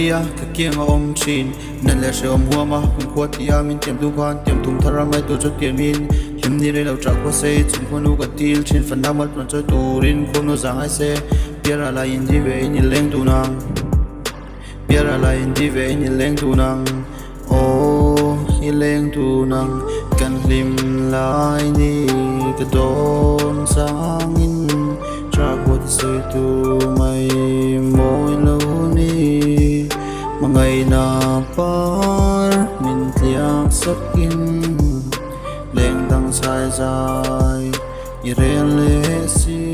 lia ka kiang om chin nan le she om huama kun khwa tia min tiam du khan tiam tum thara mai tu cho tiam min him ni re lo tra ko se chun ko nu ka til chin fan na mat man cho turin ko no zang ai se piara la in di ve ni leng tu nang piara la in di ve ni leng tu nang o hi leng tu nang kan hlim lai ni ka don sang in tra ko se tu mai moi lo ni ngày na par min tiang sắc in leng tang sai dài irel le si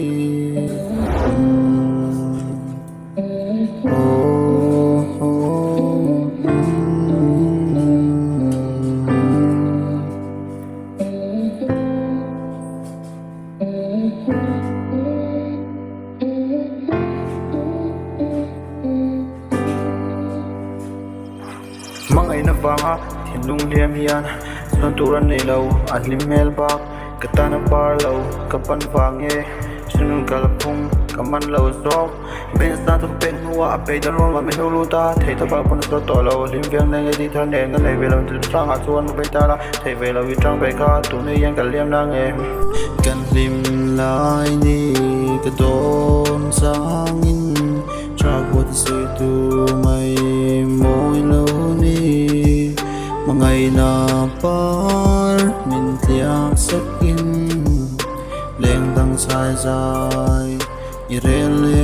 mang ai na vanga thiên lung liam hian son turan nei lo ahlim mel bak katana par lo kapan wange sunun kalphung kaman lo zok ben sta tu pen nuwa pe da ro ma me lu ta thei ta ba pon so to lo lim viang nei di than ne ngan nei ve lo tu sang a chuan be ta la thei ve lo wi trang be ka tu nei yang ka liam na nge kan lim lai ni ka don sang in tra ko se tu mai moi lo ngày na par min tiang sắc in leng tang sai dài irel